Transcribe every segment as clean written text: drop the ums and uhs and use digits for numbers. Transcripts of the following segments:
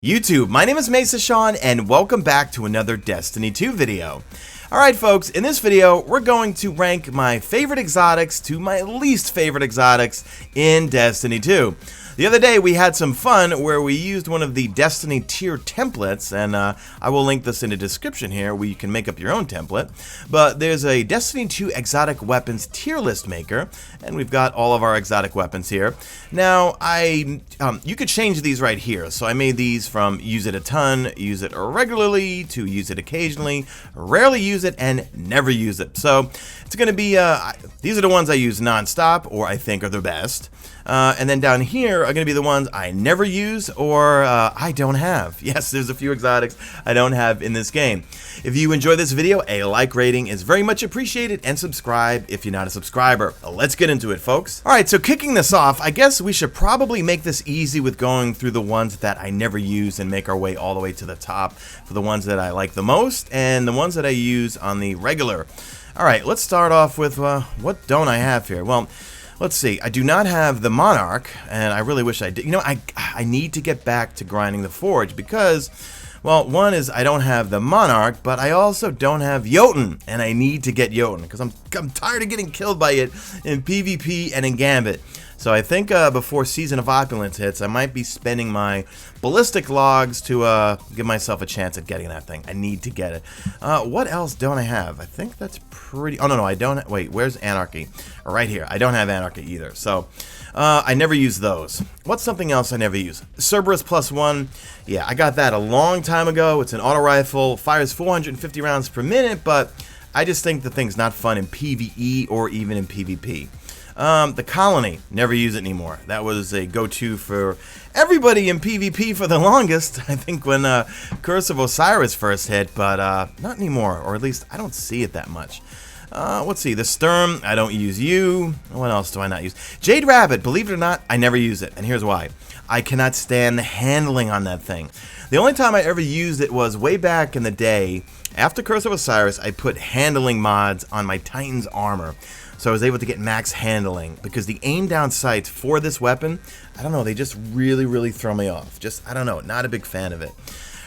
YouTube, my name is Mesa Sean, and welcome back to another Destiny 2 video. Alright folks, in this video, we're going to rank my favorite exotics to my least favorite exotics in Destiny 2. The other day, we had some fun where we used one of the Destiny tier templates, and I will link this in the description here where you can make up your own template. But there's a Destiny 2 exotic weapons tier list maker, and we've got all of our exotic weapons here. Now, you could change these right here. So I made these from use it a ton, use it regularly, to use it occasionally, rarely use it, and never use it. So it's going to be, these are the ones I use non-stop, or I think are the best. And then down here are going to be the ones I never use or I don't have. Yes, there's a few exotics I don't have in this game. If you enjoy this video, a like rating is very much appreciated, and subscribe if you're not a subscriber. Let's get into it, folks. Alright, so kicking this off, I guess we should probably make this easy with going through the ones that I never use and make our way all the way to the top for the ones that I like the most and the ones that I use on the regular. Alright, let's start off with what don't I have here? Well, let's see, I do not have the Monarch, and I really wish I did. You know, I need to get back to grinding the Forge because, well, one is I don't have the Monarch, but I also don't have Jotun, and I need to get Jotun because I'm tired of getting killed by it in PvP and in Gambit. So I think before Season of Opulence hits, I might be spending my ballistic logs to give myself a chance at getting that thing. I need to get it. What else don't I have? I think that's pretty... Oh, no, I don't... Wait, where's Anarchy? Right here. I don't have Anarchy either. So I never use those. What's something else I never use? Cerberus +1. Yeah, I got that a long time ago. It's an auto rifle. Fires 450 rounds per minute, but I just think the thing's not fun in PvE or even in PvP. The Colony, never use it anymore. That was a go-to for everybody in PvP for the longest, I think, when Curse of Osiris first hit, but not anymore, or at least I don't see it that much. Let's see, the Sturm, I don't use you. What else do I not use? Jade Rabbit, believe it or not, I never use it, and here's why. I cannot stand the handling on that thing. The only time I ever used it was way back in the day. After Curse of Osiris, I put handling mods on my Titan's armor. So I was able to get max handling, because the aim down sights for this weapon, I don't know, they just really throw me off. Just, I don't know, not a big fan of it.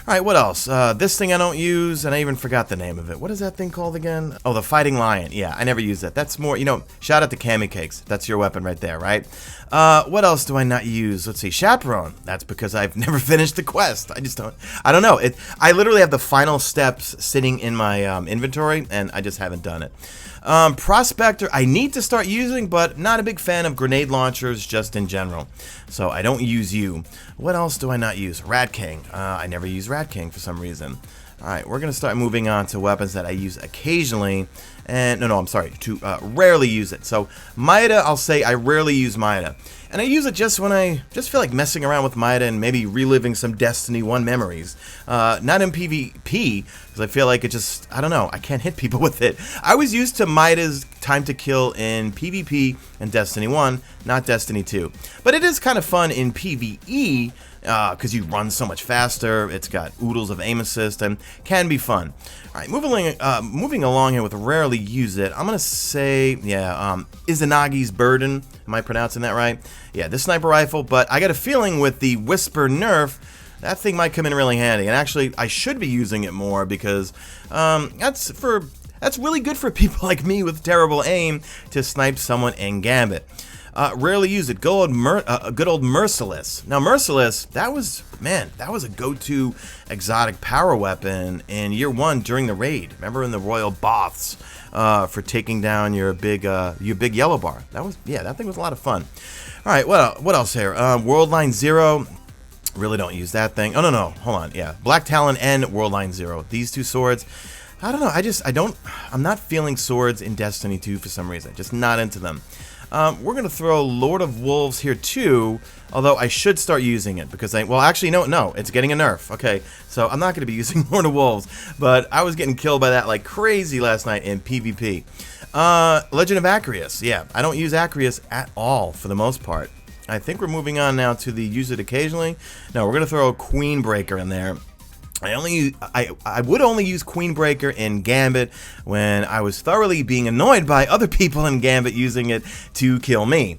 Alright, what else? This thing I don't use, and I even forgot the name of it. What is that thing called again? Oh, the Fighting Lion. Yeah, I never use that. That's more, you know, shout out to Cami Cakes. That's your weapon right there, right? What else do I not use? Let's see, Chaperone. That's because I've never finished the quest. I don't know. I literally have the final steps sitting in my inventory, and I just haven't done it. Prospector, I need to start using, but not a big fan of grenade launchers just in general. So I don't use you. What else do I not use? Rat King. I never use Rat King for some reason. Alright, we're going to start moving on to weapons that I use occasionally. And, no, I'm sorry, to rarely use it. So, Mida, I'll say I rarely use Mida. And I use it just when I just feel like messing around with Mida and maybe reliving some Destiny 1 memories. Not in PvP, because I feel like it just, I don't know, I can't hit people with it. I was used to Mida's time to kill in PvP and Destiny 1, not Destiny 2. But it is kind of fun in PvE, because you run so much faster. It's got oodles of aim assist and can be fun. Alright, moving along here with rarely use it, I'm going to say, yeah, Izanagi's Burden. Am I pronouncing that right? Yeah, this sniper rifle, but I got a feeling with the Whisper nerf, that thing might come in really handy. And actually, I should be using it more because that's really good for people like me with terrible aim to snipe someone in Gambit. Rarely use it. Good old Merciless. Now, Merciless, that was a go-to exotic power weapon in Year 1 during the raid. Remember in the Royal Boths for taking down your big yellow bar. That thing was a lot of fun. All right, what else here? Worldline Zero. Really don't use that thing. Oh, no, hold on. Yeah, Black Talon and Worldline Zero. These two swords. I don't know. I'm not feeling swords in Destiny 2 for some reason. Just not into them. We're going to throw Lord of Wolves here too, although I should start using it because no, it's getting a nerf. Okay, so I'm not going to be using Lord of Wolves, but I was getting killed by that like crazy last night in PvP. Legend of Acreus. Yeah, I don't use Acreus at all for the most part. I think we're moving on now to the use it occasionally. No, we're going to throw a Queen Breaker in there. I would only use Queenbreaker in Gambit when I was thoroughly being annoyed by other people in Gambit using it to kill me.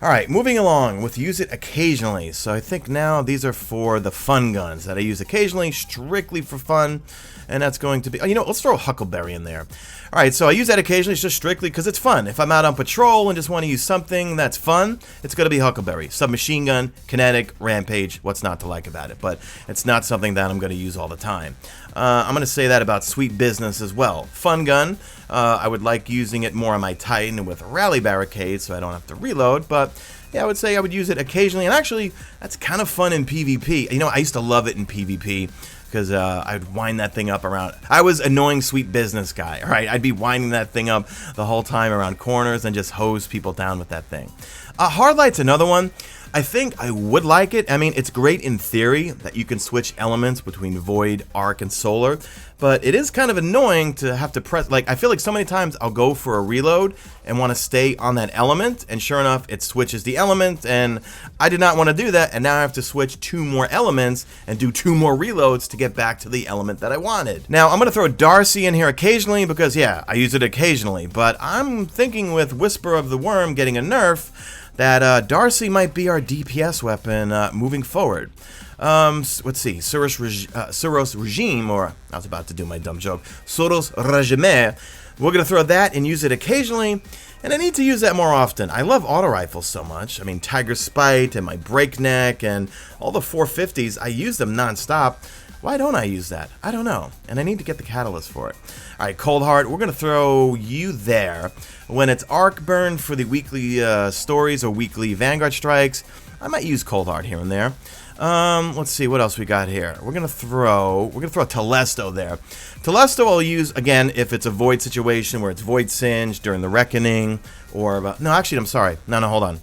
Alright, moving along with use it occasionally. So I think now these are for the fun guns that I use occasionally, strictly for fun. And that's going to be, oh, you know, let's throw a Huckleberry in there. Alright, so I use that occasionally, it's just strictly because it's fun. If I'm out on patrol and just want to use something that's fun, it's going to be Huckleberry. Submachine gun, kinetic, rampage, what's not to like about it? But it's not something that I'm going to use all the time. I'm going to say that about Sweet Business as well. Fun gun, I would like using it more on my Titan with Rally Barricade so I don't have to reload, but yeah, I would say I would use it occasionally, and actually, that's kind of fun in PvP. You know, I used to love it in PvP, because I'd wind that thing up around. I was annoying Sweet Business guy, all right? I'd be winding that thing up the whole time around corners and just hose people down with that thing. Hardlight's another one. I think I would like it. I mean, it's great in theory that you can switch elements between Void, Arc, and Solar, but it is kind of annoying to have to press, like, I feel like so many times I'll go for a reload and want to stay on that element, and sure enough, it switches the element, and I did not want to do that, and now I have to switch 2 more elements and do 2 more reloads to get back to the element that I wanted. Now, I'm going to throw Darcy in here occasionally because, yeah, I use it occasionally, but I'm thinking with Whisper of the Worm getting a nerf, that Darcy might be our DPS weapon moving forward. Let's see, Suros Regime, or I was about to do my dumb joke, Suros Regime. We're going to throw that and use it occasionally, and I need to use that more often. I love auto rifles so much. I mean, Tiger Spite and my Breakneck and all the 450s, I use them non-stop. Why don't I use that? I don't know, and I need to get the catalyst for it. Alright, Cold Heart, we're going to throw you there. When it's Arc Burn for the weekly stories or weekly Vanguard strikes, I might use Cold Heart here and there. Let's see, what else we got here? We're gonna throw Telesto there. Telesto I'll use, again, if it's a Void situation where it's Void Singe during the Reckoning, or, no, actually, I'm sorry. No, hold on.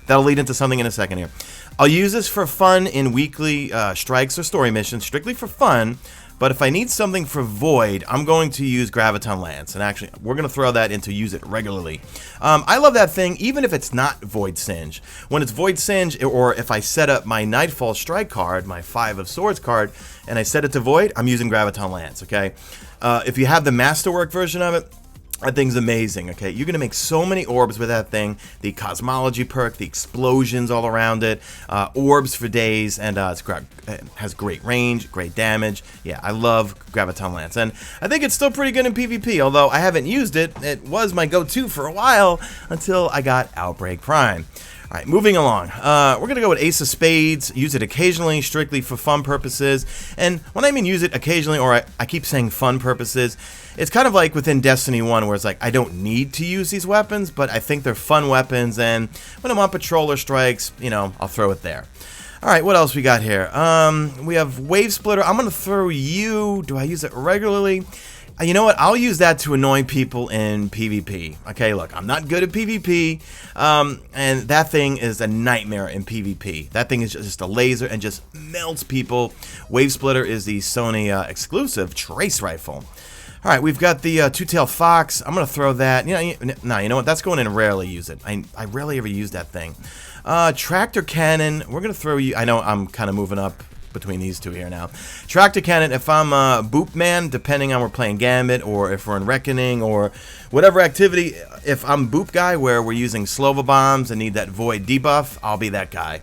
That'll lead into something in a second here. I'll use this for fun in weekly strikes or story missions, strictly for fun. But if I need something for Void, I'm going to use Graviton Lance. And actually, we're going to throw that in to use it regularly. I love that thing, even if it's not Void Singe. When it's Void Singe, or if I set up my Nightfall Strike card, my 5 of Swords card, and I set it to Void, I'm using Graviton Lance, okay? If you have the Masterwork version of it, that thing's amazing, okay? You're going to make so many orbs with that thing. The Cosmology perk, the explosions all around it, orbs for days, and it has great range, great damage. Yeah, I love Graviton Lance, and I think it's still pretty good in PvP, although I haven't used it. It was my go-to for a while until I got Outbreak Prime. Alright, moving along. We're going to go with Ace of Spades, use it occasionally, strictly for fun purposes. And when I mean use it occasionally, or I keep saying fun purposes, it's kind of like within Destiny 1 where it's like, I don't need to use these weapons, but I think they're fun weapons, and when I'm on patrol or strikes, you know, I'll throw it there. Alright, what else we got here? We have Wave Splitter. I'm going to throw you. Do I use it regularly? You know what? I'll use that to annoy people in PvP. Okay, look, I'm not good at PvP, and that thing is a nightmare in PvP. That thing is just a laser and just melts people. Wave Splitter is the Sony exclusive trace rifle. All right, we've got the Two-Tailed Fox. I'm going to throw that. You know what? That's going in and rarely use it. I rarely ever use that thing. Tractor Cannon. We're going to throw you. I know I'm kind of moving up between these two here now. Tractor Cannon, if I'm a Boop Man, depending on we're playing Gambit, or if we're in Reckoning, or whatever activity, if I'm Boop Guy, where we're using Slova Bombs and need that Void debuff, I'll be that guy.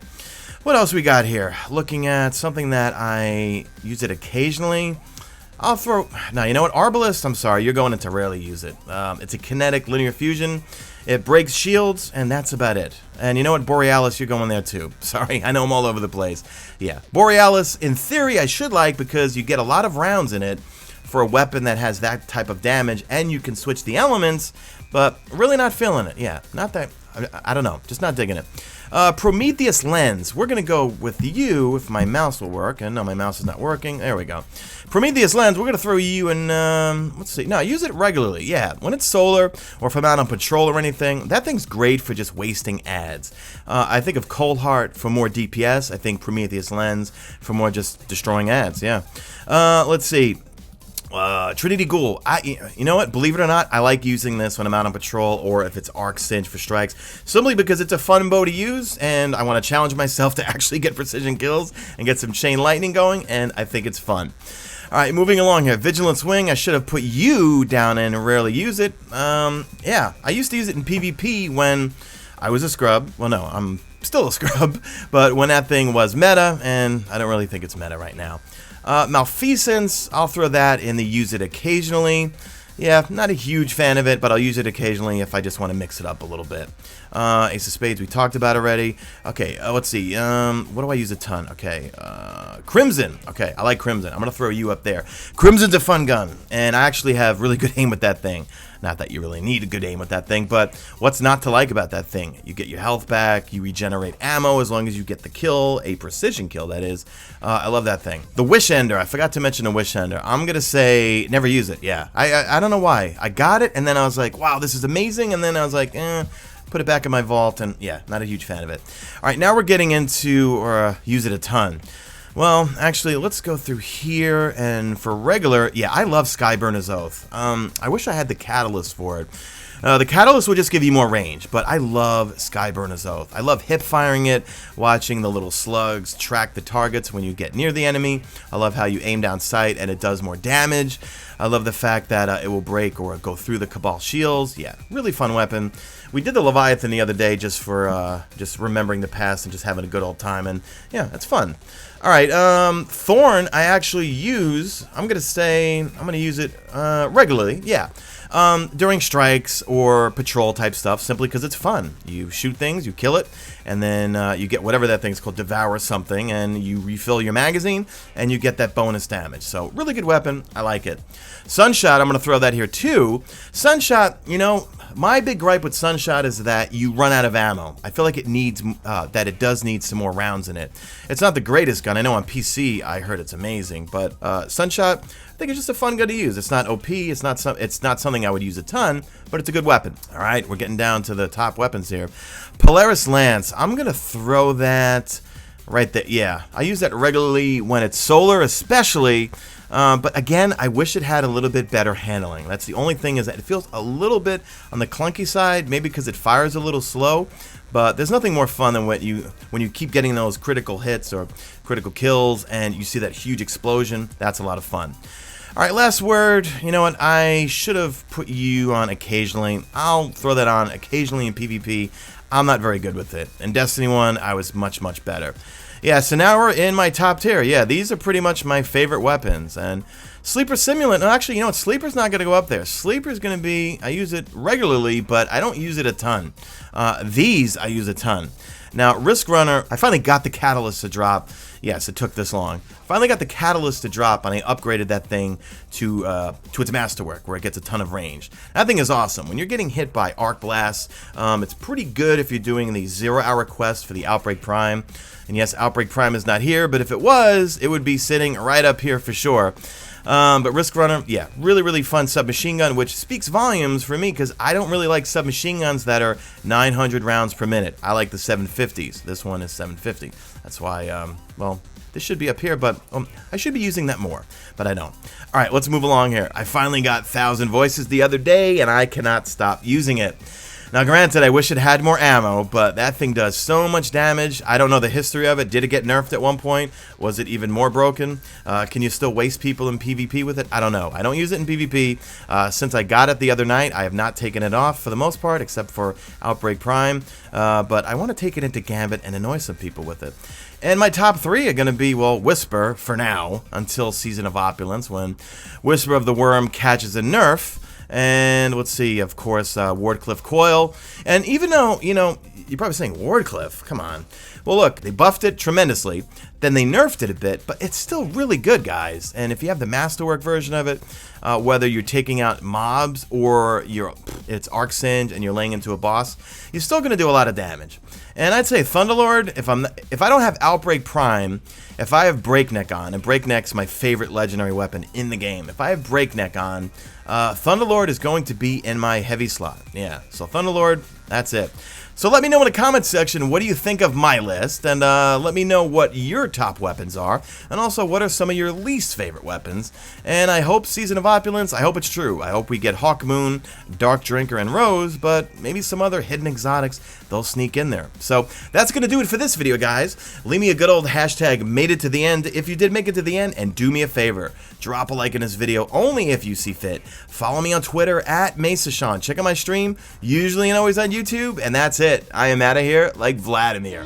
What else we got here? Looking at something that I use it occasionally. I'll throw... Now, you know what? Arbalest, I'm sorry, you're going into rarely use it. It's a kinetic linear fusion. It breaks shields, and that's about it. And you know what? Borealis, you're going there too. Sorry, I know I'm all over the place. Yeah, Borealis, in theory, I should like, because you get a lot of rounds in it for a weapon that has that type of damage, and you can switch the elements, but really not feeling it. Yeah, not that... I don't know, just not digging it. Prometheus Lens. We're going to go with you, if my mouse will work. And no, my mouse is not working. There we go. Prometheus Lens, we're going to throw you in, let's see. No, use it regularly. Yeah, when it's solar, or if I'm out on patrol or anything, that thing's great for just wasting ads. I think of Cold Heart for more DPS. I think Prometheus Lens for more just destroying ads, yeah. Let's see. Trinity Ghoul. You know what? Believe it or not, I like using this when I'm out on patrol or if it's Arc Cinch for strikes, simply because it's a fun bow to use, and I want to challenge myself to actually get precision kills and get some chain lightning going, and I think it's fun. All right, moving along here. Vigilance Wing. I should have put you down and rarely use it. Yeah, I used to use it in PvP when I was a scrub. Well, no, I'm still a scrub, but when that thing was meta, and I don't really think it's meta right now. Malfeasance, I'll throw that in the use it occasionally. Yeah, not a huge fan of it, but I'll use it occasionally if I just want to mix it up a little bit. Ace of Spades we talked about already. Okay, let's see. What do I use a ton? Okay, Crimson. Okay, I like Crimson. I'm going to throw you up there. Crimson's a fun gun, and I actually have really good aim with that thing. Not that you really need a good aim with that thing, but what's not to like about that thing? You get your health back, you regenerate ammo as long as you get the kill, a precision kill, that is. I love that thing. The Wish Ender, I forgot to mention the Wish Ender. I'm going to say never use it, yeah. I don't know why. I got it, and then I was like, wow, this is amazing, and then I was like, put it back in my vault, and yeah, not a huge fan of it. All right, now we're getting into, use it a ton. Well, actually, let's go through here, and for regular, yeah, I love Skyburner's Oath. I wish I had the catalyst for it. The catalyst would just give you more range, but I love Skyburner's Oath. I love hip firing it, watching the little slugs track the targets when you get near the enemy. I love how you aim down sight and it does more damage. I love the fact that it will break or go through the Cabal shields. Yeah, really fun weapon. We did the Leviathan the other day just for just remembering the past and just having a good old time, and yeah, it's fun. All right, Thorn I actually use. I'm gonna use it regularly. Yeah. During strikes or patrol type stuff, simply because it's fun. You shoot things, you kill it, and then you get whatever that thing's called, devour something, and you refill your magazine, and you get that bonus damage. So really good weapon. I like it. Sunshot, I'm going to throw that here too. Sunshot, you know, my big gripe with Sunshot is that you run out of ammo. I feel like it needs, that it does need some more rounds in it. It's not the greatest gun. I know on PC I heard it's amazing, but Sunshot, I think it's just a fun gun to use. It's not OP. It's not something I would use a ton, but it's a good weapon. All right, we're getting down to the top weapons here. Polaris Lance. I'm gonna throw that right there. Yeah, I use that regularly when it's solar, especially. But again, I wish it had a little bit better handling. That's the only thing, is that it feels a little bit on the clunky side, maybe because it fires a little slow. But there's nothing more fun than when you keep getting those critical hits or critical kills and you see that huge explosion. That's a lot of fun. All right, last word. You know what? I should have put you on occasionally. I'll throw that on occasionally in PvP. I'm not very good with it. In Destiny 1, I was much, much better. Yeah, so now we're in my top tier. Yeah, these are pretty much my favorite weapons. And Sleeper Simulant, no, actually, you know what? Sleeper's not going to go up there. Sleeper's going to be, I use it regularly, but I don't use it a ton. These I use a ton. Now, Risk Runner, I finally got the catalyst to drop. Yes, it took this long. Finally got the catalyst to drop, and I upgraded that thing to its masterwork, where it gets a ton of range. That thing is awesome. When you're getting hit by arc blasts, it's pretty good if you're doing the 0-hour quest for the Outbreak Prime. And yes, Outbreak Prime is not here, but if it was, it would be sitting right up here for sure. But Risk Runner, yeah, really, really fun submachine gun, which speaks volumes for me because I don't really like submachine guns that are 900 rounds per minute. I like the 750s. This one is 750. That's why, well, this should be up here, but I should be using that more, but I don't. All right, let's move along here. I finally got 1,000 Voices the other day, and I cannot stop using it. Now, granted, I wish it had more ammo, but that thing does so much damage. I don't know the history of it. Did it get nerfed at one point? Was it even more broken? Can you still waste people in PvP with it? I don't know. I don't use it in PvP. Since I got it the other night, I have not taken it off for the most part, except for Outbreak Prime. But I want to take it into Gambit and annoy some people with it. And my top three are going to be, well, Whisper for now, until Season of Opulence, when Whisper of the Worm catches a nerf. And let's see, of course, Wardcliff Coil. And even though, you know, you're probably saying, Wardcliff, come on. Well, look, they buffed it tremendously. Then they nerfed it a bit, but it's still really good, guys. And if you have the Masterwork version of it, whether you're taking out mobs or it's Arc Singe and you're laying into a boss, you're still going to do a lot of damage. And I'd say Thunderlord, if I don't have Outbreak Prime, if I have Breakneck on, and Breakneck's my favorite legendary weapon in the game, if I have Breakneck on, Thunderlord is going to be in my heavy slot. Yeah, so Thunderlord, that's it. So let me know in the comments section, what do you think of my list, and let me know what your top weapons are, and also what are some of your least favorite weapons. And I hope Season of Opulence, I hope it's true. I hope we get Hawk Moon, Dark Drinker, and Rose, but maybe some other hidden exotics, they'll sneak in there. So that's going to do it for this video, guys. Leave me a good old hashtag made it to the end if you did make it to the end, and do me a favor, drop a like in this video only if you see fit. Follow me on Twitter at Mesa. Check out my stream, usually and always on YouTube, and that's it. I am out of here like Vladimir.